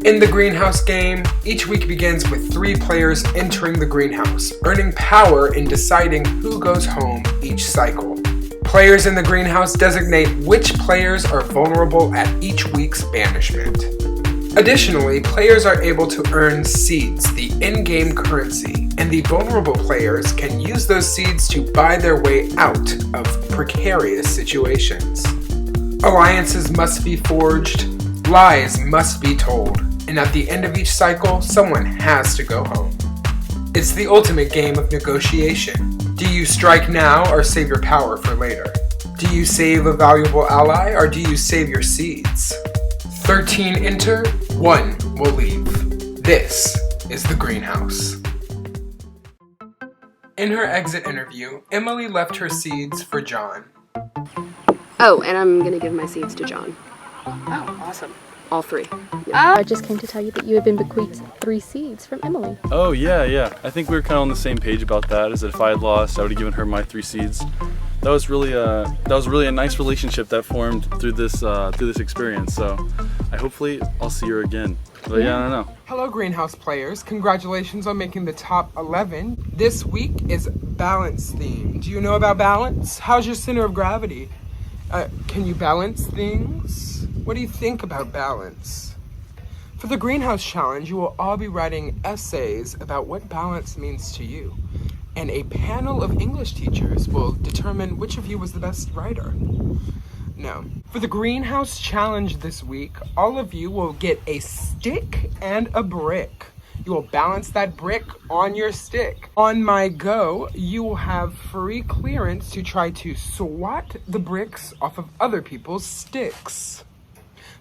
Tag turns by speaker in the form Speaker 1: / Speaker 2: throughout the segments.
Speaker 1: In the greenhouse game, each week begins with 3 players entering the greenhouse, earning power in deciding who goes home each cycle. Players in the greenhouse designate which players are vulnerable at each week's banishment. Additionally, players are able to earn seeds, the in-game currency, and the vulnerable players can use those seeds to buy their way out of precarious situations. Alliances must be forged, lies must be told, and at the end of each cycle, someone has to go home. It's the ultimate game of negotiation. Do you strike now or save your power for later? Do you save a valuable ally or do you save your seeds? 13 enter, 1 will leave. This is the greenhouse. In her exit interview, Emily left her seeds for John.
Speaker 2: Oh, and I'm gonna give my seeds to John.
Speaker 3: Oh, awesome.
Speaker 2: All 3.
Speaker 4: I just came to tell you that you have been bequeathed 3 seeds from Emily.
Speaker 5: Oh yeah. I think we were kind of on the same page about that. Is that if I had lost, I would have given her my 3 seeds. That was really a nice relationship that formed through this experience. So hopefully I'll see her again. But yeah, I don't know.
Speaker 1: Hello greenhouse players, congratulations on making the top 11. This week is balance theme. Do you know about balance? How's your center of gravity? Can you balance things? What do you think about balance? For the greenhouse challenge, you will all be writing essays about what balance means to you. And a panel of English teachers will determine which of you was the best writer. No. For the greenhouse challenge this week, all of you will get a stick and a brick. You will balance that brick on your stick. On my go, you will have free clearance to try to swat the bricks off of other people's sticks.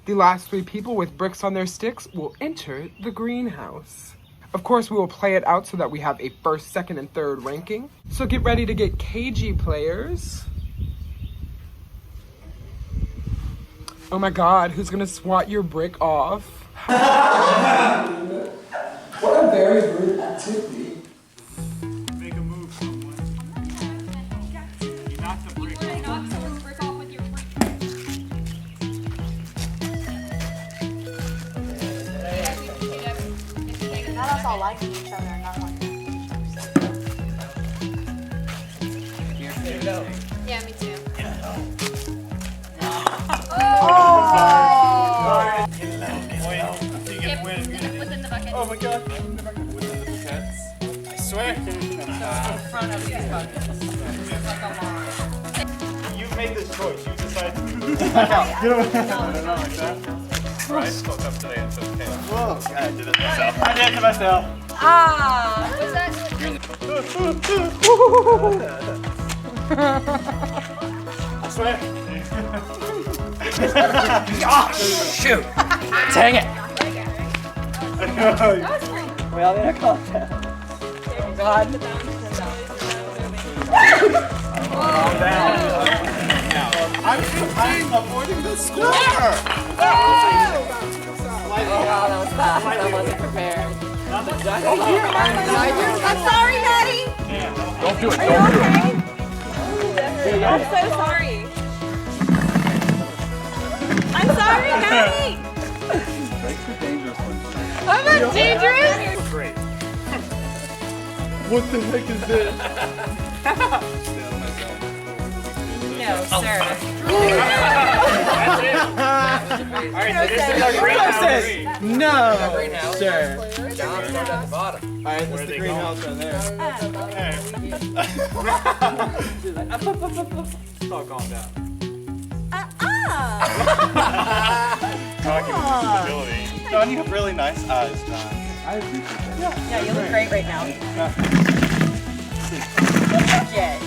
Speaker 1: The last 3 people with bricks on their sticks will enter the greenhouse. Of course, we will play it out so that we have a 1st, 2nd, and 3rd ranking. So get ready to get cagey, players. Oh my god, who's gonna swat your brick off? What a very rude activity.
Speaker 6: Make a move, someone. You knocked the brick off.
Speaker 7: Knock someone's brick off with your brick.
Speaker 3: Not us all liking each other and not liking each other.
Speaker 7: Yeah, me too. Within the bucket.
Speaker 6: Oh my god. Within the buckets. I swear.
Speaker 7: In front of these buckets. Like a line.
Speaker 6: You made this choice. You decided to get away. Like that. I spoke up today and said, okay. Whoa. I did it myself. I did it to myself.
Speaker 7: Ah! What's that?
Speaker 6: I swear.
Speaker 1: Oh, shoot! Dang it!
Speaker 3: Well, they're called down. Oh, God.
Speaker 6: I'm avoiding the score.
Speaker 3: Wow, that was fast. I wasn't prepared.
Speaker 7: I'm sorry, Maddie!
Speaker 5: Don't do it.
Speaker 7: Are you okay? I'm so sorry. I'm sorry, Maddie!
Speaker 5: That's the dangerous one.
Speaker 7: I'm not dangerous!
Speaker 6: Great.
Speaker 5: What the heck is this?
Speaker 7: No, sir.
Speaker 6: Alright, so this is our greenhouse.
Speaker 3: No, sir.
Speaker 6: Alright, this is the greenhouse right there. It's all calm down. Talking with disability. John, you have really nice eyes, John. I appreciate that.
Speaker 3: Yeah, you look great right now. Legit.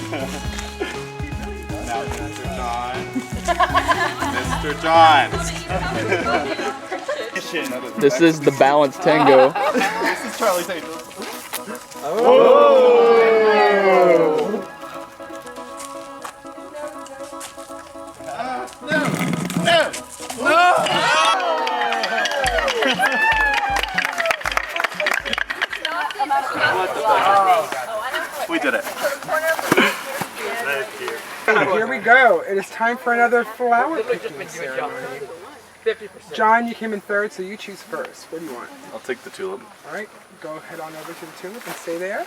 Speaker 6: Now, Mr. John. Mr. John.
Speaker 8: This is the balance tango.
Speaker 6: This is Charlie's Angels. We did it.
Speaker 1: Here we go. It is time for another flower picking ceremony. John, you came in third, so you choose first. What do you want?
Speaker 5: I'll take the tulip.
Speaker 1: All right, go head on over to the tulip and stay there.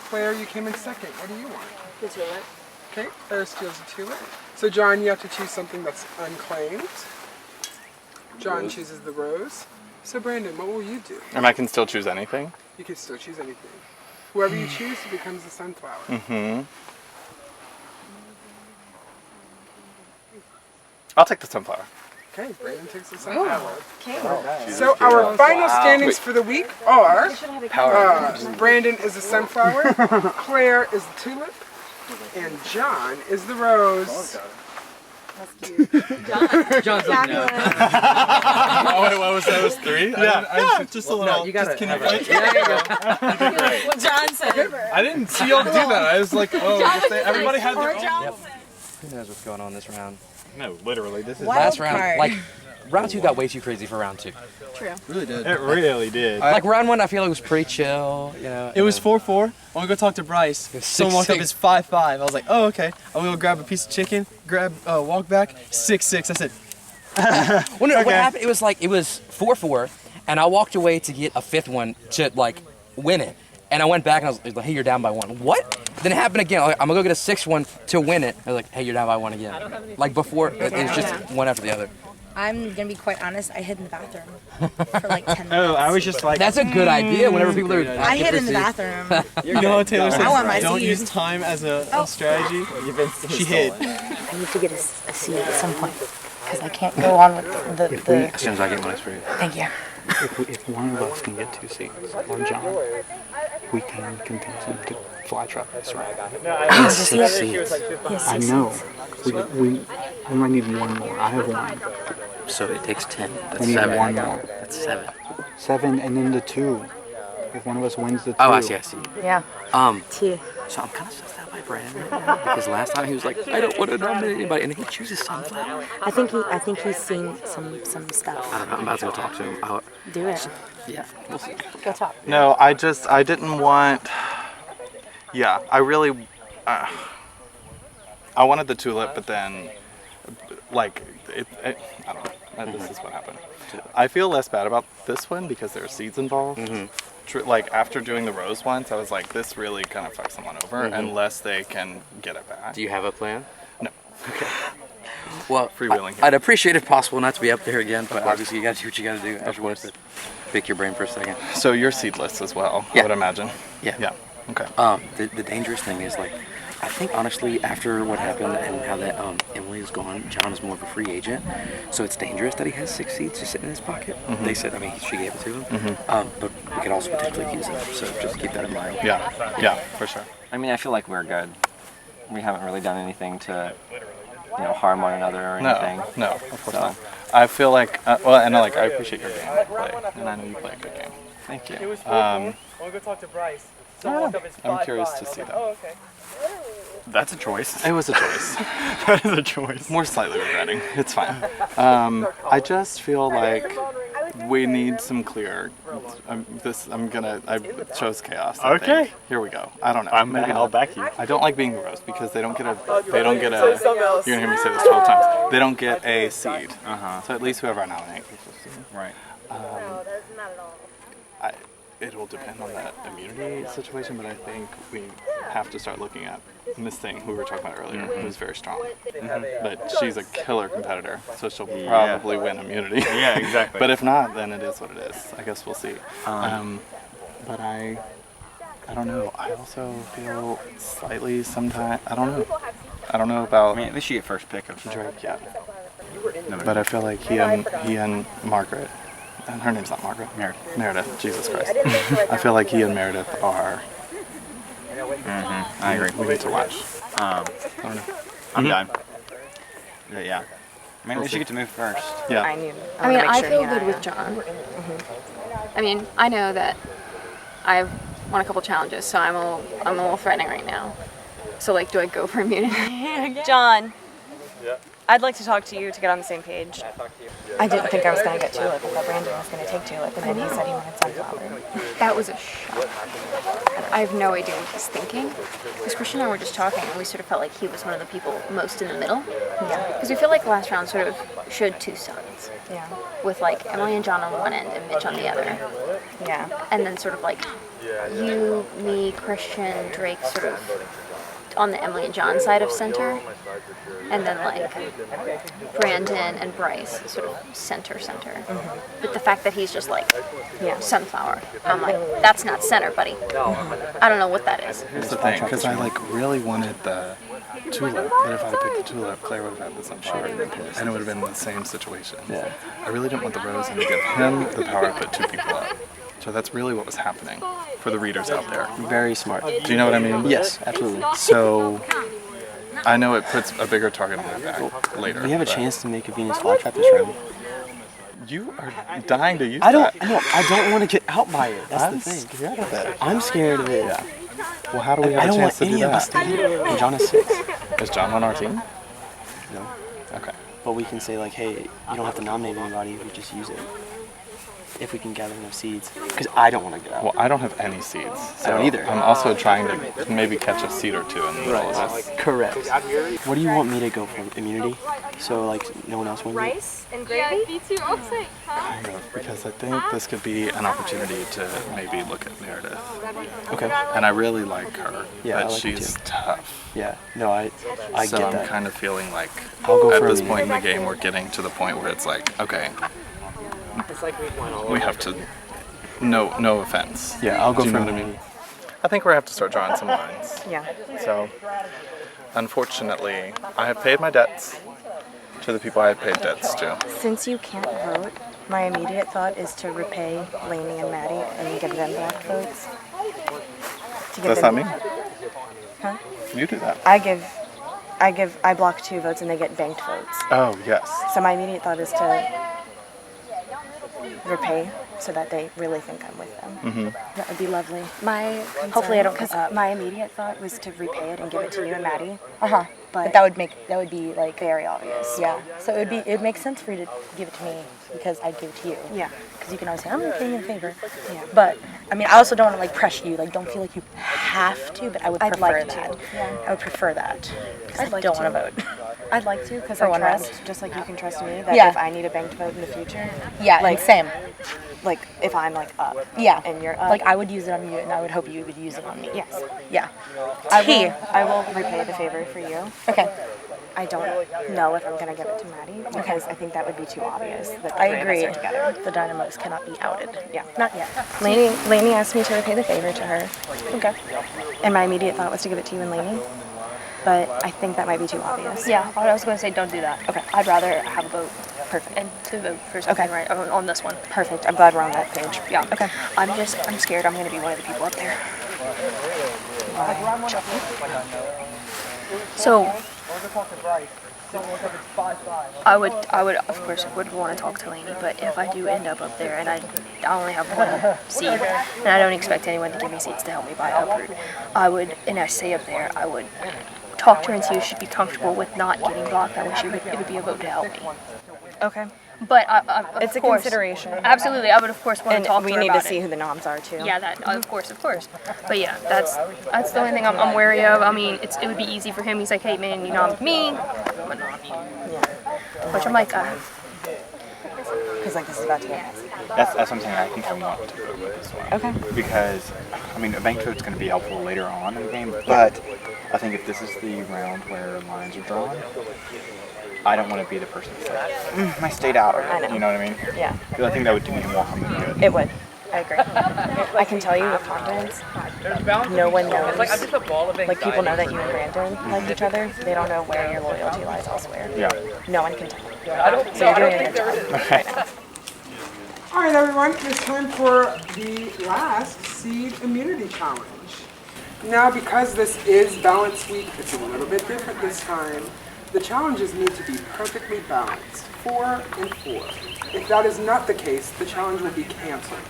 Speaker 1: Claire, you came in second. What do you want?
Speaker 7: The tulip.
Speaker 1: Okay, Claire steals the tulip. So John, you have to choose something that's unclaimed. John chooses the rose. So Brandon, what will you do?
Speaker 6: And I can still choose anything?
Speaker 1: You can still choose anything. Whoever you choose becomes the sunflower.
Speaker 6: Mm-hmm. I'll take the sunflower.
Speaker 1: Okay, Brandon takes the sunflower.
Speaker 7: Okay.
Speaker 1: So our final standings for the week are Brandon is the sunflower, Claire is the tulip, and John is the rose.
Speaker 3: John's like, no.
Speaker 5: Oh wait, what was that? It was 3?
Speaker 6: Yeah,
Speaker 5: just a little.
Speaker 3: You gotta
Speaker 5: can
Speaker 3: have
Speaker 5: you
Speaker 3: it. Yeah, there you go.
Speaker 7: What John said.
Speaker 5: I didn't see y'all do that. I was like, oh, everybody had their own.
Speaker 3: Who knows what's going on this round?
Speaker 6: No, literally, this is...
Speaker 3: Last round, like, round 2 got way too crazy for round 2.
Speaker 8: Really did.
Speaker 6: It really did.
Speaker 3: Like, round 1, I feel like it was pretty chill, you know.
Speaker 9: It was 4-4. I want to go talk to Bryce.
Speaker 3: was
Speaker 9: Someone walked up,
Speaker 3: 6-6.
Speaker 9: it's 5-5. I was like, oh, okay. I'm going to go grab a piece of chicken, walk back, 6-6. I said,
Speaker 3: Well, no, what happened, it was 4-4, and I walked away to get a 5th one to, like, win it. And I went back and I was like, hey, you're down by 1. What? Then it happened again. I'm going to go get a 6th one to win it. I was like, hey, you're down by 1 again. Like, before, it was just one after the other.
Speaker 10: I'm gonna be quite honest, I hid in the bathroom for like 10 minutes.
Speaker 6: Oh, I was just like...
Speaker 3: That's a good idea whenever people are...
Speaker 10: I hid in the bathroom.
Speaker 9: you know how Taylor
Speaker 10: I want my
Speaker 9: says, don't
Speaker 10: seed.
Speaker 9: use time as a strategy? She hid.
Speaker 10: I need to get a seed at some point because I can't go on with the
Speaker 3: As soon as I get one, it's for you.
Speaker 10: Thank you.
Speaker 11: If one of us can get 2 seats, or John, we can convince him to fly truck this round.
Speaker 10: Yes,
Speaker 11: 6 seats.
Speaker 10: Yes,
Speaker 11: I
Speaker 10: 6
Speaker 11: know.
Speaker 10: seats.
Speaker 11: We might need 1 more. I have 1.
Speaker 3: So it takes 10. That's
Speaker 11: We need
Speaker 3: 7.
Speaker 11: 1 more.
Speaker 3: That's 7.
Speaker 11: 7 and then the 2. If one of us wins the 2.
Speaker 3: Oh, I see.
Speaker 10: Yeah.
Speaker 3: So I'm kind of stressed out by Brandon right now because last time he was like, I don't want to nominate anybody, and then he chooses sunflower.
Speaker 10: I think he's seen some stuff.
Speaker 3: I don't know, I'm about to go talk to him.
Speaker 10: Do it.
Speaker 3: Yeah, we'll see.
Speaker 10: Go talk.
Speaker 6: No, I didn't want... Yeah, I really... I wanted the tulip, but then, like, I don't know. This is what happened. I feel less bad about this one because there are seeds involved. Like, after doing the rose once, I was like, this really kind of fucks someone over unless they can get it back.
Speaker 3: Do you have a plan?
Speaker 6: No.
Speaker 3: Okay. Well,
Speaker 6: freewheeling.
Speaker 3: I'd appreciate if possible not to be up there again, but obviously you gotta do what you gotta do. I just wanted to pick your brain for a second.
Speaker 6: So you're seedless as well,
Speaker 3: Yeah.
Speaker 6: I would imagine.
Speaker 3: Yeah.
Speaker 6: Yeah. Okay.
Speaker 3: The dangerous thing is, like, I think honestly after what happened and how that Emily is gone, John is more of a free agent, so it's dangerous that he has 6 seats just sitting in his pocket. They said, I mean, she gave it to him, but we could also potentially use it, so just keep that in mind.
Speaker 6: Yeah, for sure.
Speaker 12: I mean, I feel like we're good. We haven't really done anything to, harm one another or anything.
Speaker 6: No, of course not. I feel like, and I appreciate your game play, and I know you play a good game. Thank you.
Speaker 9: I want to go talk to Bryce.
Speaker 6: I'm curious to see that.
Speaker 9: Oh, okay.
Speaker 6: That's a choice. It was a choice. That is a choice. More slightly regretting. It's fine. I just feel like we need some clear. I chose chaos. I think. Here we go. I don't know. I'll back you. I don't like being the roast because they don't get a. You're gonna hear me say this 12 times. They don't get a seed. So at least whoever I nominate gets a seed. Right. It will depend on that immunity situation, but I think we have to start looking at Miss Thing, who we were talking about earlier, who's very strong. But she's a killer competitor, so she'll probably win immunity. Yeah, exactly. But if not, then it is what it is. I guess we'll see. But I don't know. I also feel slightly sometimes. I don't know about.
Speaker 12: I mean, at least you get first pick of
Speaker 6: Drake, yeah. But I feel like he and Margaret. And her name's not Margaret. Meredith. Jesus Christ. I feel like he and Meredith are.
Speaker 12: I agree.
Speaker 6: We need to watch.
Speaker 12: I don't know. I'm done. Yeah. I mean, we should get to move first.
Speaker 6: Yeah.
Speaker 2: I mean, I feel good with John. I mean, I know that I've won a couple challenges, so I'm a little threatening right now. So, like, do I go for immunity?
Speaker 7: John.
Speaker 6: Yeah.
Speaker 13: I'd like to talk to you to get on the same page. I didn't think I was going to get tulip. I thought Brandon was going to take tulip, and then he said he wanted sunflower.
Speaker 2: That was a shock. I have no idea what he's thinking. Because Christian and I were just talking, and we sort of felt like he was one of the people most in the middle.
Speaker 13: Yeah.
Speaker 2: Because we feel like the last round sort of showed two sides.
Speaker 13: Yeah.
Speaker 2: With like Emily and John on one end and Mitch on the other.
Speaker 13: Yeah.
Speaker 2: And then sort of like you, me, Christian, Drake sort of on the Emily and John side of center. And then like Brandon and Bryce sort of center. But the fact that he's just like sunflower, I'm like, that's not center, buddy. I don't know what that is.
Speaker 6: Here's the thing, because I like really wanted the tulip, but if I had picked the tulip, Claire would have had the sunflower, and it would have been the same situation.
Speaker 11: Yeah.
Speaker 6: I really didn't want the rose and to give him the power to put two people up. So that's really what was happening for the readers out there.
Speaker 11: Very smart.
Speaker 6: Do you know what I mean?
Speaker 11: Yes, absolutely.
Speaker 6: So I know it puts a bigger target on my back later.
Speaker 11: We have a
Speaker 6: but
Speaker 11: chance to make a Venus flytrap this round.
Speaker 6: You are dying to use
Speaker 11: I
Speaker 6: that.
Speaker 11: don't want to get out by it. That's
Speaker 6: I'm
Speaker 11: the thing.
Speaker 6: scared of it.
Speaker 11: I'm scared of it.
Speaker 6: Yeah. Well, how do we have
Speaker 11: I
Speaker 6: a
Speaker 11: don't
Speaker 6: chance
Speaker 11: want
Speaker 6: to do
Speaker 11: any of us
Speaker 6: that?
Speaker 11: to get it. And John is 6.
Speaker 6: Is John on our team?
Speaker 11: No.
Speaker 6: Okay.
Speaker 11: But we can say like, hey, you don't have to nominate anybody. We just use it. If we can gather enough seeds. Because I don't want to get out.
Speaker 6: Well, I don't have any seeds. So
Speaker 11: I don't either.
Speaker 6: I'm also trying to maybe catch a seed or two in the middle of this.
Speaker 11: Correct. What do you want me to go for? Immunity? So like no one else wants it?
Speaker 13: Rice and gravy?
Speaker 6: Kind of, because I think this could be an opportunity to maybe look at Meredith.
Speaker 11: Okay.
Speaker 6: And I really like her,
Speaker 11: Yeah, I
Speaker 6: but
Speaker 11: like her
Speaker 6: she's
Speaker 11: too.
Speaker 6: tough.
Speaker 11: Yeah. No, I
Speaker 6: So
Speaker 11: get
Speaker 6: I'm
Speaker 11: that.
Speaker 6: kind of feeling like
Speaker 11: I'll go
Speaker 6: at
Speaker 11: for
Speaker 6: this
Speaker 11: immunity.
Speaker 6: point in the game we're getting to the point where it's like, okay, we have to, no offense.
Speaker 11: Yeah, I'll go
Speaker 6: Do you
Speaker 11: for
Speaker 6: know what I
Speaker 11: immunity.
Speaker 6: mean? I think we're going to have to start drawing some lines.
Speaker 13: Yeah.
Speaker 6: So, unfortunately, I have paid my debts to the people I have paid debts to.
Speaker 13: Since you can't vote, my immediate thought is to repay Lainey and Maddie and give them black votes.
Speaker 6: That's not me.
Speaker 13: Huh?
Speaker 6: You do that.
Speaker 13: I block 2 votes and they get banked votes.
Speaker 6: Oh, yes.
Speaker 13: So my immediate thought is to repay so that they really think I'm with them.
Speaker 6: Mm-hmm.
Speaker 13: That would be lovely.
Speaker 10: Hopefully I don't
Speaker 13: Because
Speaker 10: come up.
Speaker 13: my immediate thought was to repay it and give it to you and Maddie.
Speaker 10: But that would be like
Speaker 13: Very obvious.
Speaker 10: yeah. So it makes sense for you to give it to me because I'd give it to you.
Speaker 13: Yeah.
Speaker 10: Because you can always say I'm repaying you a favor.
Speaker 13: Yeah.
Speaker 10: But I mean, I also don't want to like pressure you. Like, don't feel like you have to. But I would
Speaker 13: I'd
Speaker 10: prefer
Speaker 13: like to.
Speaker 10: that.
Speaker 13: Yeah.
Speaker 10: I would prefer that. Because I
Speaker 13: I'd like
Speaker 10: don't
Speaker 13: to.
Speaker 10: want to vote.
Speaker 13: I'd like to because
Speaker 10: For
Speaker 13: I
Speaker 10: one
Speaker 13: trust,
Speaker 10: round.
Speaker 13: just like you can trust me, that
Speaker 10: Yeah.
Speaker 13: if I need a banked vote in the future,
Speaker 10: Yeah.
Speaker 13: like
Speaker 10: Same.
Speaker 13: like if I'm like up,
Speaker 10: Yeah.
Speaker 13: and you're up,
Speaker 10: Like I would use it on you, and I would hope you would use it on me.
Speaker 13: yes,
Speaker 10: Yeah.
Speaker 13: I will repay the favor for you.
Speaker 10: Okay.
Speaker 13: I don't know if I'm gonna give it to Maddie because I think that would be too obvious. That the
Speaker 10: I
Speaker 13: three of us
Speaker 10: agree.
Speaker 13: are together.
Speaker 10: The Dynamos cannot be outed.
Speaker 13: Yeah.
Speaker 10: Not yet.
Speaker 13: Lainey asked me to repay the favor to her.
Speaker 10: Okay.
Speaker 13: And my immediate thought was to give it to you and Lainey, but I think that might be too obvious.
Speaker 2: Yeah, I was going to say don't do that.
Speaker 13: Okay.
Speaker 2: I'd rather have a vote
Speaker 13: Perfect.
Speaker 2: and to vote for something right on this one.
Speaker 13: Perfect. I'm glad we're on that page.
Speaker 2: Yeah.
Speaker 13: Okay.
Speaker 2: I'm scared I'm going to be one of the people up there. So I would of course would want to talk to Lainey, but if I do end up there and I only have one seat and I don't expect anyone to give me seats to help me buy uproot, I would talk to her and see if she'd be comfortable with not getting blocked. That way it would be a vote to help me.
Speaker 13: Okay.
Speaker 2: But
Speaker 13: It's a
Speaker 2: of course,
Speaker 13: consideration.
Speaker 2: Absolutely, I would of course want
Speaker 13: And
Speaker 2: to talk
Speaker 13: we
Speaker 2: to her
Speaker 13: need
Speaker 2: about
Speaker 13: to see
Speaker 2: it.
Speaker 13: who the noms are too.
Speaker 2: Yeah, that of course. But yeah, that's the only thing I'm wary of. I mean, it would be easy for him. He's like, hey man, you know me, I'm gonna nom you. Which I'm like,
Speaker 13: Because like this is about to get messy.
Speaker 14: That's what I'm saying. I think I want to vote with this one.
Speaker 13: Okay.
Speaker 14: Because, I mean, a bank vote's going to be helpful later on in the game, but I think if this is the round where lines are drawn, I don't want to be the person that's like, my state out.
Speaker 13: I know.
Speaker 14: You know what I mean?
Speaker 13: Yeah.
Speaker 14: Because I think that would do me more harm than good.
Speaker 13: It would. I agree. I can tell you with confidence, no one knows. Like people know that you and Brandon like each other. They don't know where your loyalty lies elsewhere.
Speaker 14: Yeah.
Speaker 13: No one can tell. So you're doing a good job right now.
Speaker 1: All right, everyone, it's time for the last seed immunity challenge. Now, because this is Balance Week, it's a little bit different this time. The challenges need to be perfectly balanced, 4 and 4. If that is not the case, the challenge will be canceled.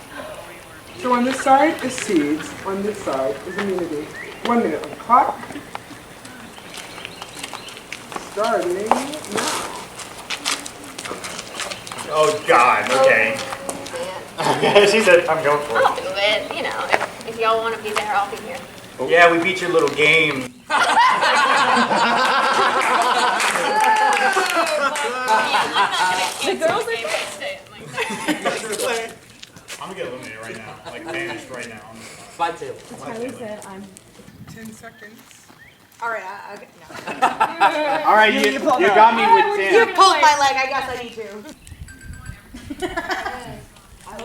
Speaker 1: So on this side is seeds, on this side is immunity. 1 minute on the clock. Starting now.
Speaker 14: Oh God. Okay. Okay. She said, "I'm going for it."
Speaker 2: I'll do it. You know, if y'all want to be there, I'll be here.
Speaker 14: Yeah, we beat your little game.
Speaker 7: The girls are
Speaker 14: I'm gonna get eliminated right now. Like banished right now.
Speaker 3: Slide table.
Speaker 7: Tyler said I'm
Speaker 1: 10 seconds.
Speaker 7: all right. Okay, no.
Speaker 14: All right, you got me with 10.
Speaker 7: You pulled my leg. I guess I need to.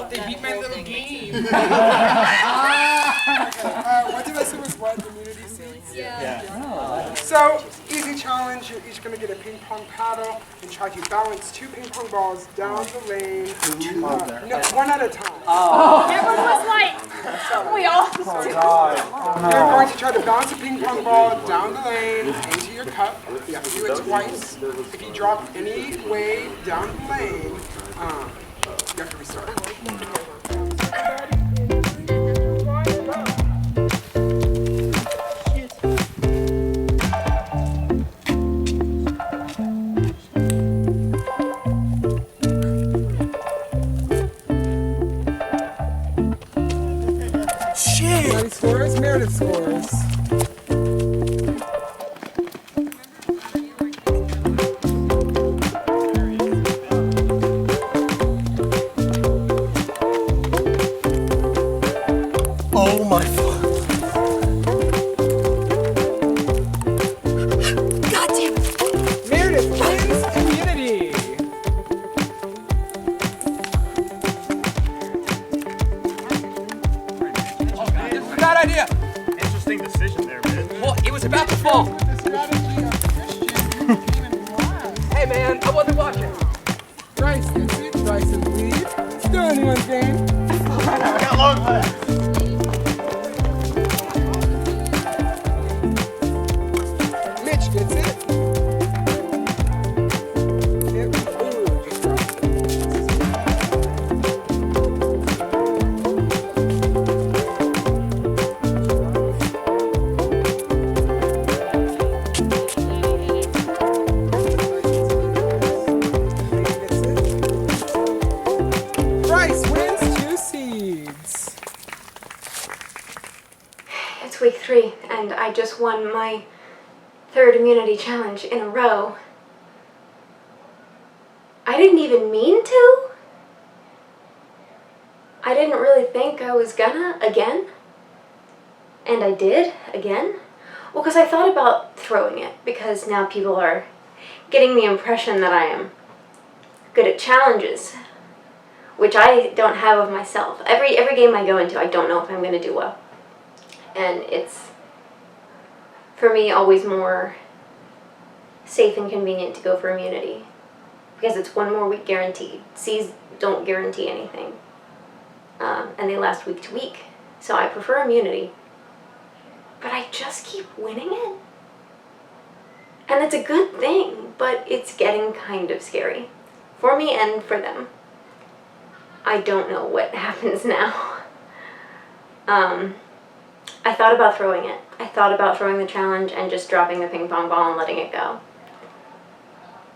Speaker 1: They beat my little game. What did I say was what? Immunity seeds?
Speaker 7: Yeah.
Speaker 1: So, easy challenge. You're each going to get a ping pong paddle and try to balance 2 ping pong balls down the lane. No, one at a time.
Speaker 7: Everyone was like, we all.
Speaker 1: You're going to try to bounce a ping pong ball down the lane into your cup. You have to do it twice. If you drop any way down the lane, you have to restart. Shit! Scores, Meredith scores.
Speaker 9: Oh my fuck.
Speaker 7: God damn it.
Speaker 1: Meredith wins immunity.
Speaker 3: Bad idea.
Speaker 14: Interesting decision there, man.
Speaker 3: Well, it was about to fall. Hey man, I wasn't watching.
Speaker 1: Bryce gets it. Bryce in the lead. Still anyone's game.
Speaker 14: Got long left.
Speaker 1: Mitch gets it. Bryce wins 2 seeds.
Speaker 2: It's week 3, and I just won my 3rd immunity challenge in a row. I didn't even mean to. I didn't really think I was gonna again. And I did again. Well, because I thought about throwing it, because now people are getting the impression that I am good at challenges, which I don't have of myself. Every game I go into, I don't know if I'm going to do well. And it's, for me, always more safe and convenient to go for immunity, because it's 1 more week guaranteed. C's don't guarantee anything, and they last week to week, so I prefer immunity. But I just keep winning it. And it's a good thing, but it's getting kind of scary. For me and for them. I don't know what happens now. I thought about throwing it. I thought about throwing the challenge and just dropping the ping pong ball and letting it go.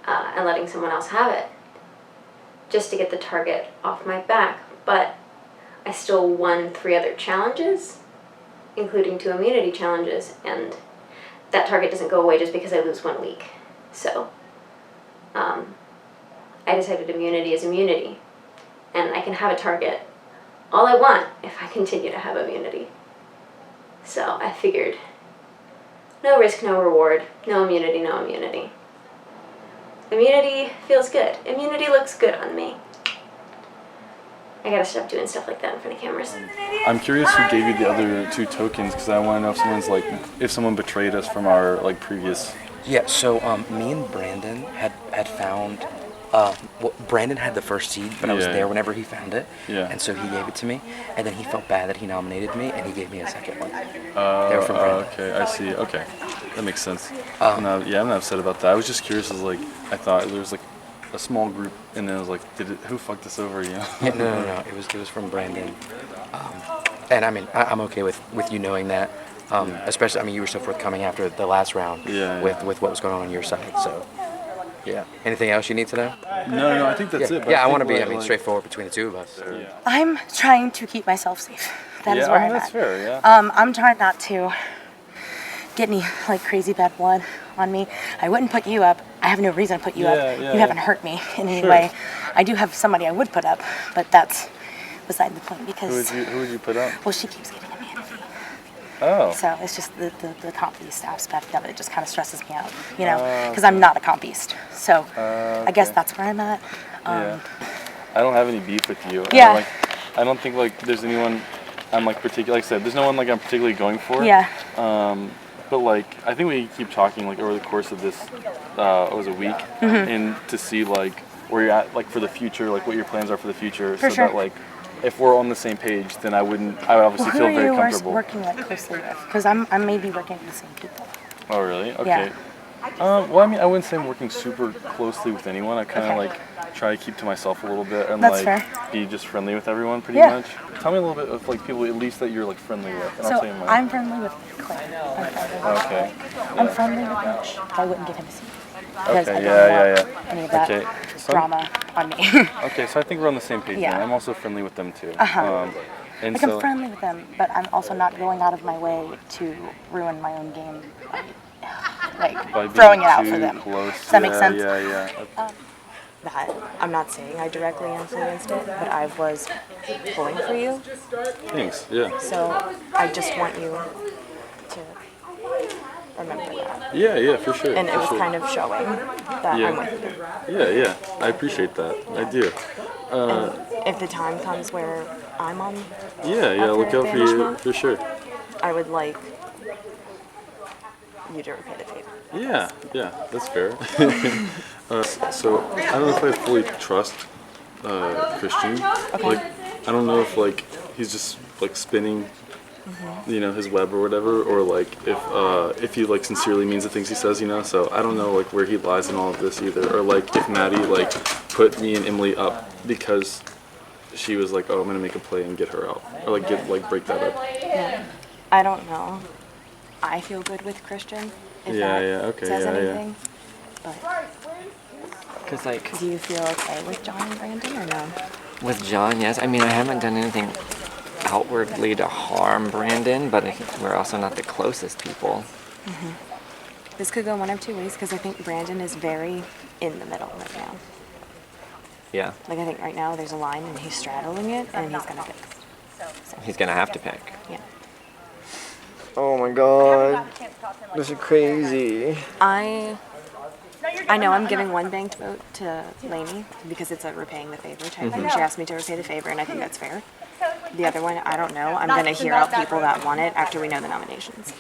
Speaker 2: And letting someone else have it. Just to get the target off my back. But I still won 3 other challenges, including 2 immunity challenges, and that target doesn't go away just because I lose 1 week. So, I decided immunity is immunity, and I can have a target all I want if I continue to have immunity. So I figured, no risk, no reward, no immunity, no immunity. Immunity feels good. Immunity looks good on me. I gotta stop doing stuff like that in front of cameras.
Speaker 5: I'm curious who gave you the other 2 tokens, because I want to know if someone's like, if someone betrayed us from our like previous.
Speaker 3: Yeah, so me and Brandon had found, well, Brandon had the first seed, but I was there whenever he found it, and so he gave it to me, and then he felt bad that he nominated me, and he gave me a second one. They were from Brandon.
Speaker 5: Okay, I see. Okay, that makes sense. Yeah, I'm not upset about that. I was just curious, as like, I thought there was like a small group, and then I was like, who fucked us over? You know?
Speaker 3: Yeah, no. It was from Brandon, and I mean, I'm okay with you knowing that. Especially, I mean, you were so forthcoming after the last round with what was going on your side. So, Yeah. Anything else you need to know?
Speaker 5: No, I think that's it. But
Speaker 3: Yeah, I want to
Speaker 5: think,
Speaker 3: be, straightforward between the two of us.
Speaker 10: I'm trying to keep myself safe. That is where I'm
Speaker 5: that's
Speaker 10: at.
Speaker 5: fair, yeah.
Speaker 10: I'm trying not to get any like crazy bad blood on me. I wouldn't put you up. I have no reason to put you up. You haven't hurt me in any way. I do have somebody I would put up, but that's beside the point because.
Speaker 5: Who would you put up?
Speaker 10: Well, she keeps getting a man of me.
Speaker 5: Oh.
Speaker 10: So it's just the comp beast aspect of it just kind of stresses me out, you know, because I'm not a comp beast. So I guess that's where I'm at.
Speaker 5: Yeah. I don't have any beef with you.
Speaker 10: Yeah.
Speaker 5: I don't think like there's anyone I'm like particular. Like I said, there's no one like I'm particularly going for.
Speaker 10: Yeah.
Speaker 5: But like I think we keep talking like over the course of this it was a week, and to see like where you're at like for the future, like what your plans are for the future, so that like if we're on the same page, then I would obviously feel very comfortable.
Speaker 10: Who are you working like closely with? Because I'm maybe working with the same people.
Speaker 5: Oh really? Okay.
Speaker 10: Yeah.
Speaker 5: Well, I mean, I wouldn't say I'm working super closely with anyone. I kind of like try to keep to myself a little bit and be just friendly with everyone pretty much. Tell me a little bit of like people at least that you're like friendly with. And
Speaker 10: So
Speaker 5: I'll tell you mine.
Speaker 10: I'm friendly with Clay.
Speaker 5: Okay.
Speaker 10: I'm friendly with Mitch. I wouldn't give him a seat.
Speaker 5: Okay,
Speaker 10: I don't
Speaker 5: yeah.
Speaker 10: want any of that drama on me.
Speaker 5: Okay, so I think we're on the same page.
Speaker 10: Yeah.
Speaker 5: Then. I'm also friendly with them too. And
Speaker 10: like
Speaker 5: so,
Speaker 10: I'm friendly with them, but I'm also not going out of my way to ruin my own game by throwing it out for them. Does that make sense?
Speaker 5: Yeah.
Speaker 13: That I'm not saying I directly influenced it, but I was pulling for you.
Speaker 5: Thanks. Yeah.
Speaker 13: So I just want you to remember that.
Speaker 5: Yeah, for sure.
Speaker 13: And it was kind of showing that I'm with you.
Speaker 5: Yeah. I appreciate that. I do.
Speaker 13: And if the time comes where I'm on,
Speaker 5: look out for you for sure.
Speaker 13: I would like you to repay the favor.
Speaker 5: Yeah, that's fair. So I don't know if I fully trust Christian. Like I don't know if like he's just like spinning, you know, his web or whatever, or like if he like sincerely means the things he says, you know. So I don't know like where he lies in all of this either, or like if Maddie like put me and Emily up because she was like, oh, I'm gonna make a play and get her out, or like break that up.
Speaker 13: Yeah. I don't know. I feel good with Christian. If that says anything. But
Speaker 12: because like,
Speaker 13: do you feel okay with John and Brandon or no?
Speaker 12: With John, yes. I mean, I haven't done anything outwardly to harm Brandon, but I think we're also not the closest people.
Speaker 13: This could go one of two ways because I think Brandon is very in the middle right now.
Speaker 12: Yeah.
Speaker 13: Like I think right now there's a line and he's straddling it and he's gonna pick.
Speaker 12: He's gonna have to pick.
Speaker 13: Yeah.
Speaker 15: Oh my god. This is crazy.
Speaker 13: I know I'm giving one banked vote to Lainey because it's a repaying the favor type thing. She asked me to repay the favor and I think that's fair. The other one, I don't know. I'm going to hear out people that want it after we know the nominations.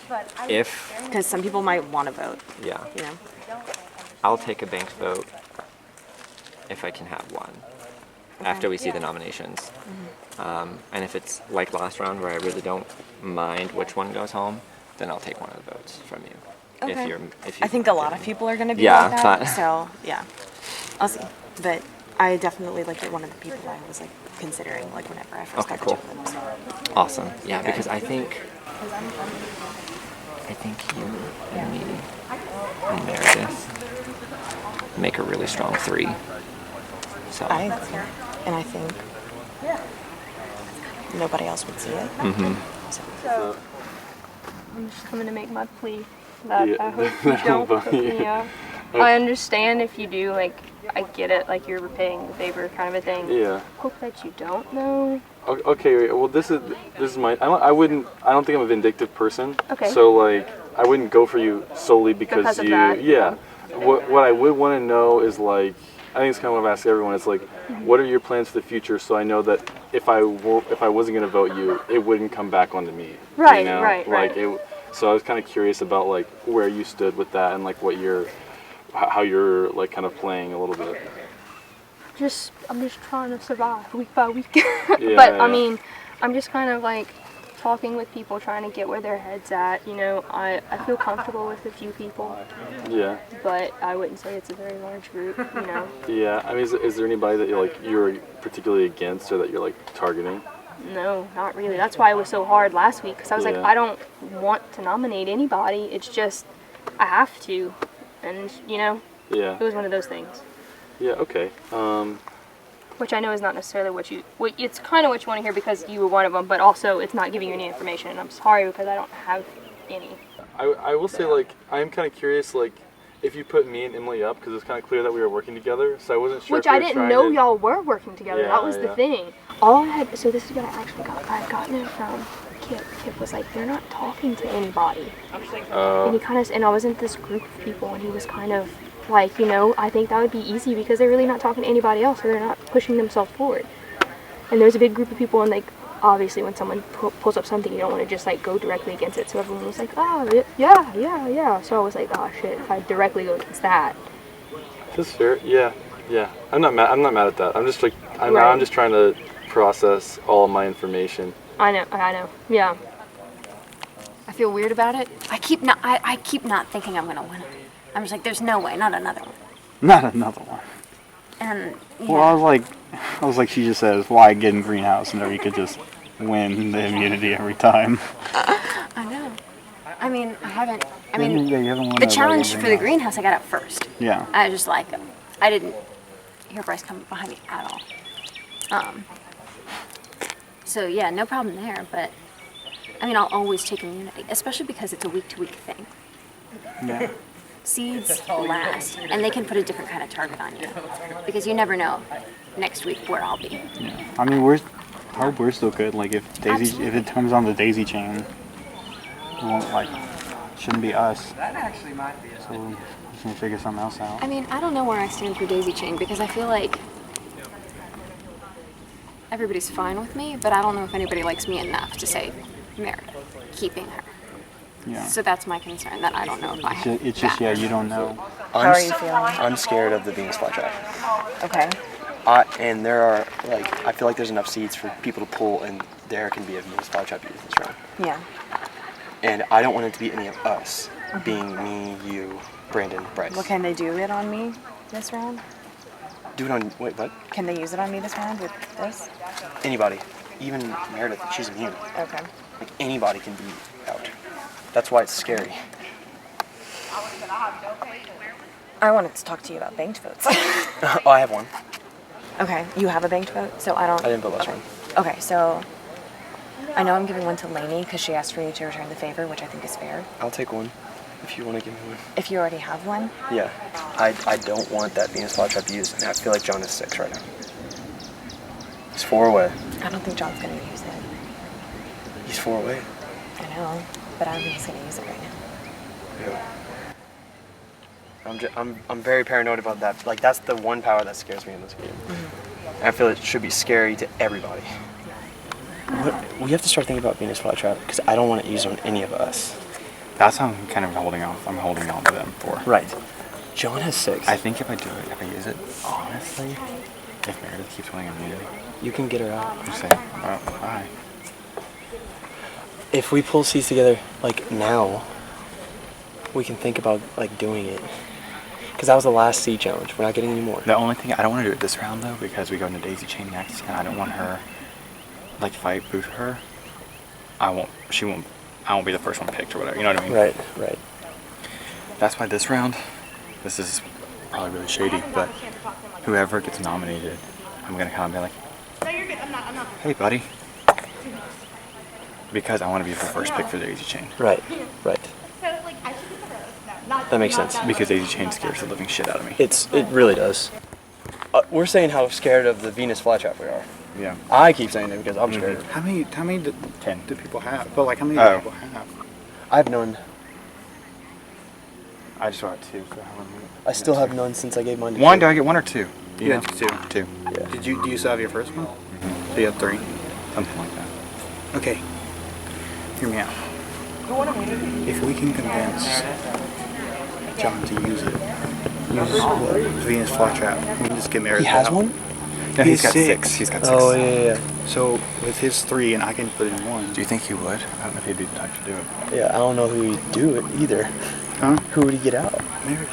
Speaker 13: Because some people might want to vote.
Speaker 12: Yeah.
Speaker 13: You know?
Speaker 12: I'll take a banked vote if I can have one after we see the nominations. And if it's like last round where I really don't mind which one goes home, then I'll take one of the votes from you.
Speaker 13: Okay.
Speaker 12: If
Speaker 13: I think a lot of people are going to be like that. So, yeah. I'll see. But I definitely like you're one of the people I was like considering like whenever I first got the chip lips.
Speaker 12: Awesome. Yeah, because I think you and me and Meredith make a really strong 3. So
Speaker 13: I think nobody else would see it.
Speaker 16: So I'm just coming to make my plea that I hope you don't put me up. I understand if you do, like, I get it, like you're repaying the favor kind of a thing.
Speaker 5: Yeah.
Speaker 16: Hope that you don't know.
Speaker 5: Okay, well this is my I don't think I'm a vindictive person.
Speaker 16: Okay.
Speaker 5: So like I wouldn't go for you solely because
Speaker 16: of
Speaker 5: you
Speaker 16: that.
Speaker 5: Yeah. What I would want to know is like I think it's kind of what I've asked everyone. It's like, what are your plans for the future? So I know that if I wasn't gonna vote you, it wouldn't come back onto me.
Speaker 16: Right,
Speaker 5: you know?
Speaker 16: right.
Speaker 5: So I was kind of curious about like where you stood with that and like how you're like kind of playing a little bit.
Speaker 16: I'm just trying to survive week by week. I mean, I'm just kind of like talking with people, trying to get where their head's at. You know, I feel comfortable with a few people.
Speaker 5: Yeah.
Speaker 16: But I wouldn't say it's a very large group, you know.
Speaker 5: Yeah, I mean, is there anybody that you're particularly against or that you're like targeting?
Speaker 16: No, not really. That's why it was so hard last week because I was like, I don't want to nominate anybody. It's just I have to, and you know,
Speaker 5: Yeah.
Speaker 16: It was one of those things.
Speaker 5: Yeah. Okay.
Speaker 16: Which I know is not necessarily it's kind of what you want to hear because you were one of them, but also it's not giving you any information, and I'm sorry because I don't have any.
Speaker 5: I will say, like, I'm kind of curious, like, if you put me and Emily up, because it's kind of clear that we were working together, so I wasn't sure.
Speaker 16: Which
Speaker 5: if
Speaker 16: I
Speaker 5: we were
Speaker 16: didn't
Speaker 5: trying
Speaker 16: know
Speaker 5: to...
Speaker 16: y'all were working together.
Speaker 5: Yeah,
Speaker 16: That was the thing. All I had, so this is what I actually got. I had gotten it from Kip. Kip was like, they're not talking to anybody. And he kind of, and I was in this group of people, and he was kind of like, you know, I think that would be easy because they're really not talking to anybody else, so they're not pushing themselves forward. And there's a big group of people, and like, obviously when someone pulls up something, you don't want to just like go directly against it. So everyone was like, oh, yeah. So I was like, oh shit, if I directly go against that.
Speaker 5: That's fair. Yeah. I'm not mad at that. I'm just like, I'm just trying to process all of my information.
Speaker 16: I know. Yeah.
Speaker 2: I feel weird about it. I keep not thinking I'm gonna win it. I'm just like, there's no way, not another one.
Speaker 14: Not another one.
Speaker 2: And yeah.
Speaker 14: Well, I was like, she just says, why get in greenhouse whenever you could just win the immunity every time?
Speaker 2: I know. I mean, I haven't. I
Speaker 14: Yeah,
Speaker 2: mean,
Speaker 14: you haven't won
Speaker 2: the
Speaker 14: a
Speaker 2: challenge
Speaker 14: regular
Speaker 2: for the
Speaker 14: greenhouse.
Speaker 2: greenhouse, I got up first.
Speaker 14: Yeah.
Speaker 2: I just like, I didn't hear Bryce come behind me at all. So yeah, no problem there. But I mean, I'll always take immunity, especially because it's a week-to-week thing.
Speaker 14: Yeah.
Speaker 2: Seeds last, and they can put a different kind of target on you because you never know next week where I'll be.
Speaker 14: Yeah. I mean, I hope we're still good. Like, if it comes on the daisy chain, it won't, like, shouldn't be us.
Speaker 2: That actually might be.
Speaker 14: So we just need to figure something else out.
Speaker 2: I mean, I don't know where I stand for daisy chain because I feel like everybody's fine with me, but I don't know if anybody likes me enough to say Meredith, keeping her.
Speaker 14: Yeah.
Speaker 2: So that's my concern, that I don't know if I have
Speaker 14: It's just, yeah, you don't know.
Speaker 9: How are you feeling?
Speaker 15: I'm scared of the Venus flytrap.
Speaker 9: Okay.
Speaker 15: And there are, like, I feel like there's enough seeds for people to pull, and there can be a Venus flytrap used this round.
Speaker 9: Yeah.
Speaker 15: And I don't want it to be any of us, being me, you, Brandon, Bryce.
Speaker 13: Well, can they do it on me this round?
Speaker 15: Do it on, wait, what?
Speaker 13: Can they use it on me this round with this?
Speaker 15: Anybody. Even Meredith, she's immune.
Speaker 13: Okay.
Speaker 15: Like, anybody can be out. That's why it's scary.
Speaker 13: I wanted to talk to you about banked votes.
Speaker 15: Oh, I have one.
Speaker 13: Okay, you have a banked vote, so I don't.
Speaker 15: I didn't vote last round.
Speaker 13: Okay, so I know I'm giving one to Lainey because she asked for you to return the favor, which I think is fair.
Speaker 15: I'll take one, if you want to give me one.
Speaker 13: If you already have one.
Speaker 15: Yeah. I don't want that Venus flytrap used, and I feel like John is 6 right now. He's 4 away.
Speaker 13: I don't think John's gonna use it.
Speaker 15: He's 4 away.
Speaker 13: I know, but I don't think he's gonna use it right now.
Speaker 15: Yeah. I'm very paranoid about that. Like, that's the one power that scares me in this game. And I feel it should be scary to everybody. We have to start thinking about Venus flytrap because I don't want it used on any of us.
Speaker 14: That's what I'm kind of holding off. I'm holding on to them for.
Speaker 15: Right. John has 6.
Speaker 14: I think if I do it, if I use it, honestly, if Meredith keeps winning immunity,
Speaker 15: you can get her out.
Speaker 14: I'm saying, bye.
Speaker 15: If we pull seeds together, like, now, we can think about, like, doing it. Because that was the last seed challenge. We're not getting any more.
Speaker 14: The only thing, I don't want to do it this round, though, because we go into daisy chain next, and I don't want her, like, if I boot her, I won't be the first one picked or whatever, you know what I mean?
Speaker 15: Right.
Speaker 14: That's why this round, this is probably really shady, but whoever gets nominated, I'm going to kind of be like, hey, buddy. Because I want to be the first pick for the daisy chain.
Speaker 15: Right. That makes sense.
Speaker 14: Because daisy chain scares the living shit out of me.
Speaker 15: It really does. We're saying how scared of the Venus flytrap we are.
Speaker 14: Yeah.
Speaker 15: I keep saying it because I'm scared.
Speaker 11: How many
Speaker 14: 10
Speaker 11: do people have? But like, how many do people have?
Speaker 15: I have none.
Speaker 14: I just got 2.
Speaker 15: I still have none since I gave mine to
Speaker 14: One?
Speaker 15: Kip.
Speaker 14: Do I get 1 or 2?
Speaker 11: You had 2.
Speaker 14: 2.
Speaker 15: Yeah.
Speaker 11: Do you still have your first one? So you have 3.
Speaker 14: Something like that.
Speaker 11: Okay. Hear me out. If we can convince John to use it, the Venus flytrap, we can just get Meredith
Speaker 15: He has
Speaker 11: out.
Speaker 15: one?
Speaker 14: No, he's got
Speaker 11: 6.
Speaker 14: 6. He's got 6.
Speaker 15: Oh, yeah.
Speaker 11: So with his 3 and I can put in 1.
Speaker 14: Do you think he would? I don't know if he'd be the type to do it.
Speaker 15: Yeah, I don't know who would do it either.
Speaker 11: Huh?
Speaker 15: Who would he get out?
Speaker 11: Meredith.